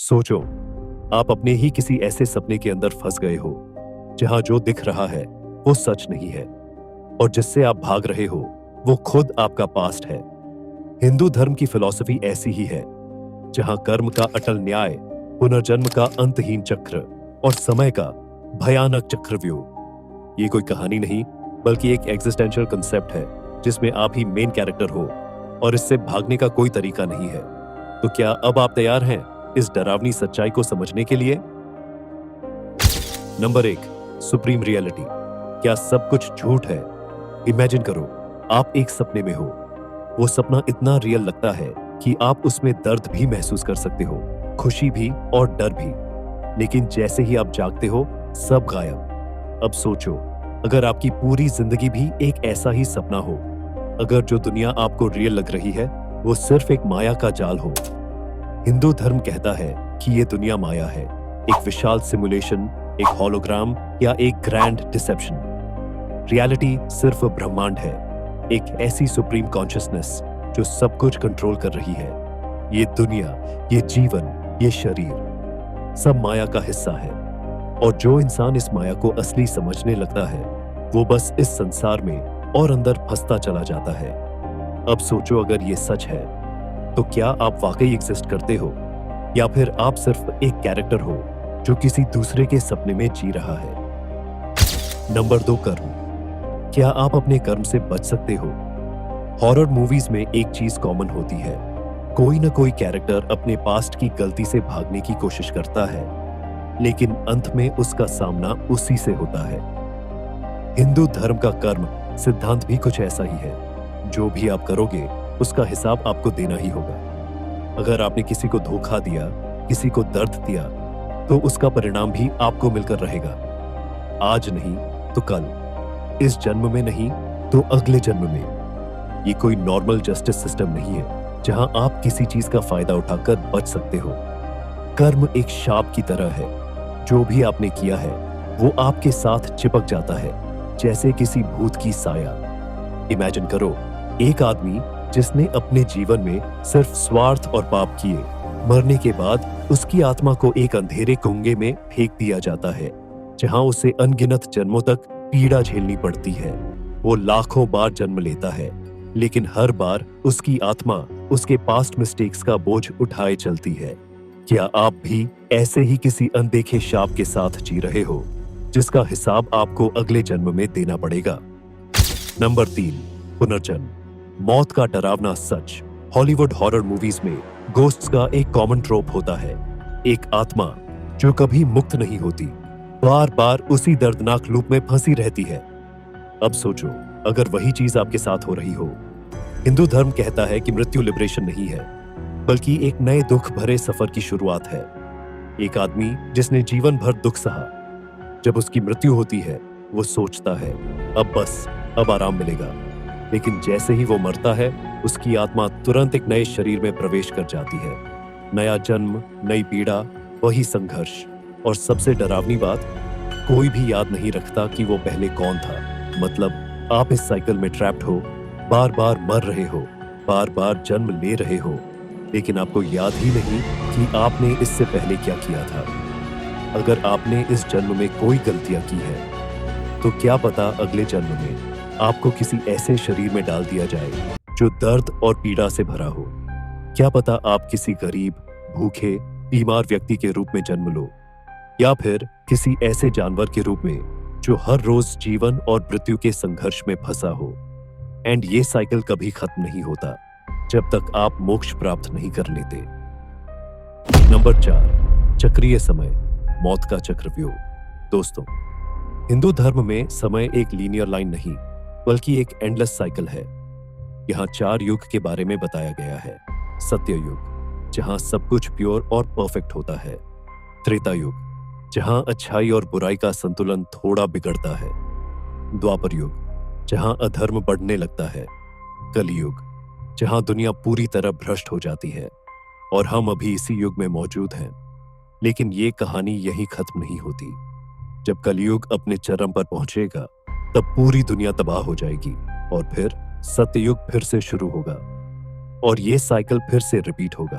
सोचो, आप अपने ही किसी ऐसे सपने के अंदर फंस गए हो जहां जो दिख रहा है वो सच नहीं है और जिससे आप भाग रहे हो वो खुद आपका पास्ट है। हिंदू धर्म की फिलॉसफी ऐसी ही है, जहां कर्म का अटल न्याय, पुनर्जन्म का अंतहीन चक्र और समय का भयानक चक्रव्यूह। ये कोई कहानी नहीं बल्कि एक एग्जिस्टेंशियल कंसेप्ट है जिसमें आप ही मेन कैरेक्टर हो और इससे भागने का कोई तरीका नहीं है। तो क्या अब आप तैयार हैं इस डरावनी सच्चाई को समझने के लिए? Number 1, supreme reality. क्या सब कुछ झूठ है? इमेजिन करो, आप एक सपने में हो। वो सपना इतना रियल लगता है कि आप उसमें दर्द भी महसूस कर सकते हो, खुशी भी और डर भी। लेकिन जैसे ही आप जागते हो, सब गायब। अब सोचो, अगर आपकी पूरी जिंदगी भी एक ऐसा ही सपना हो, अगर जो दुनिया आपको रियल लग रही है वो सिर्फ एक माया का जाल हो। हिंदू धर्म कहता है कि ये दुनिया माया है, एक विशाल सिमुलेशन, एक होलोग्राम या एक ग्रैंड डिसेप्शन। रियलिटी सिर्फ ब्रह्मांड है, एक ऐसी सुप्रीम कॉन्शियसनेस जो सब कुछ कंट्रोल कर रही है। ये दुनिया, ये जीवन, ये शरीर सब माया का हिस्सा है। और जो इंसान इस माया को असली समझने लगता है वो बस इस संसार में और अंदर फंसता चला जाता है। अब सोचो, अगर ये सच है तो क्या आप वाकई एग्जिस्ट करते हो या फिर आप सिर्फ एक कैरेक्टर हो जो किसी दूसरे के सपने में जी रहा है? नंबर 2, कर्म। क्या आप अपने कर्म से बच सकते हो? हॉरर मूवीज में एक चीज कॉमन होती है, कोई ना कोई कैरेक्टर अपने पास्ट की गलती से भागने की कोशिश करता है, लेकिन अंत में उसका सामना उसी से होता है। हिंदू धर्म का कर्म सिद्धांत भी कुछ ऐसा ही है। जो भी आप करोगे उसका हिसाब आपको देना ही होगा। अगर आपने किसी को धोखा दिया, किसी को दर्द दिया, तो उसका परिणाम भी आपको मिलकर रहेगा। आज नहीं तो कल, इस जन्म में नहीं तो अगले जन्म में। ये कोई नॉर्मल जस्टिस सिस्टम नहीं है जहां आप किसी चीज का फायदा उठाकर बच सकते हो। कर्म एक शाप की तरह है, जो भी आपने किया है वो आपके साथ चिपक जाता है, जैसे किसी भूत की साया। इमेजिन करो, एक आदमी जिसने अपने जीवन में सिर्फ स्वार्थ और पाप किए, मरने के बाद उसकी आत्मा को एक अंधेरे कुंगे में फेंक दिया जाता है, जहां उसे अनगिनत जन्मों तक पीड़ा झेलनी पड़ती है। वो लाखों बार जन्म लेता है, लेकिन हर बार उसकी आत्मा उसके पास्ट मिस्टेक्स का बोझ उठाए चलती है। क्या आप भी ऐसे ही किसी अनदेखे शाप के साथ जी रहे हो, जिसका हिसाब आपको अगले जन्म में देना पड़ेगा? नंबर 3, पुनर्जन्म। मौत का डरावना सच। हॉलीवुड हॉरर मूवीज में गोस्ट्स का एक कॉमन ट्रोप होता है, एक आत्मा जो कभी मुक्त नहीं होती, बार बार उसी दर्दनाक लूप में फंसी रहती है। अब सोचो, अगर वही चीज आपके साथ हो रही हो। हिंदू धर्म कहता है कि मृत्यु लिबरेशन नहीं है, बल्कि एक नए दुख भरे सफर की शुरुआत है। एक आदमी जिसने जीवन भर दुख सहा, जब उसकी मृत्यु होती है वो सोचता है अब बस, अब आराम मिलेगा। लेकिन जैसे ही वो मरता है, उसकी आत्मा तुरंत एक नए शरीर में प्रवेश कर जाती है। नया जन्म, नई पीड़ा, वही संघर्ष। और सबसे डरावनी बात, कोई भी याद नहीं रखता कि वो पहले कौन था। मतलब आप इस साइकिल में ट्रैप्ड हो, बार बार मर रहे हो, बार बार जन्म ले रहे हो, लेकिन आपको याद ही नहीं कि आपने इससे पहले क्या किया था। अगर आपने इस जन्म में कोई गलतियां की है तो क्या पता अगले जन्म में आपको किसी ऐसे शरीर में डाल दिया जाए जो दर्द और पीड़ा से भरा हो। क्या पता आप किसी गरीब, भूखे, बीमार व्यक्ति के रूप में जन्म लो, या फिर किसी ऐसे जानवर के रूप में जो हर रोज जीवन और मृत्यु के संघर्ष में फंसा हो। एंड ये साइकिल कभी खत्म नहीं होता जब तक आप मोक्ष प्राप्त नहीं कर लेते। नंबर 4, चक्रीय समय, मौत का चक्रव्यूह। दोस्तों, हिंदू धर्म में समय एक लीनियर लाइन नहीं बल्कि एक एंडलेस साइकिल है। यहाँ 4 युग के बारे में बताया गया है। सत्य युग, जहाँ सब कुछ प्योर और परफेक्ट होता है। त्रेता युग, जहाँ अच्छाई और बुराई का संतुलन थोड़ा बिगड़ता है। द्वापर युग, जहाँ अधर्म बढ़ने लगता है। कलियुग, जहाँ दुनिया पूरी तरह भ्रष्ट हो जाती है। और हम अभी इसी युग में मौजूद हैं। लेकिन ये कहानी यहीं खत्म नहीं होती। जब कलियुग अपने चरम पर पहुंचेगा, तब पूरी दुनिया तबाह हो जाएगी और फिर सत्ययुग फिर से शुरू होगा और ये साइकिल फिर से रिपीट होगा,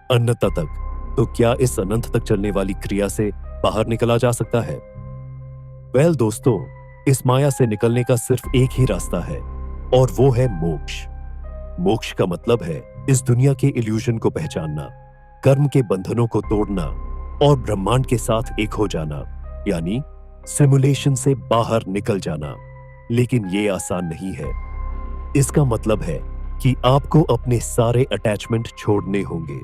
अनंतता तक, तो क्या इस अनंत तक चलने वाली क्रिया से बाहर निकला जा सकता है? दोस्तों, इस माया से निकलने का सिर्फ एक ही रास्ता है और वो है मोक्ष। मोक्ष का मतलब है इस दुनिया के इल्यूजन को पहचानना, कर्म के बंधनों को तोड़ना और ब्रह्मांड के साथ एक हो जाना, यानी सिमुलेशन से बाहर निकल जाना। लेकिन ये आसान नहीं है। इसका मतलब है कि आपको अपने सारे अटैचमेंट छोड़ने होंगे,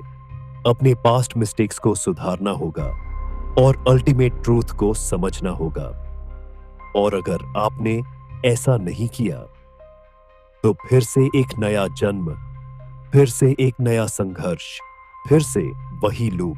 अपने पास्ट मिस्टेक्स को सुधारना होगा और अल्टीमेट ट्रूथ को समझना होगा। और अगर आपने ऐसा नहीं किया तो फिर से एक नया जन्म, फिर से एक नया संघर्ष, फिर से वही लूप।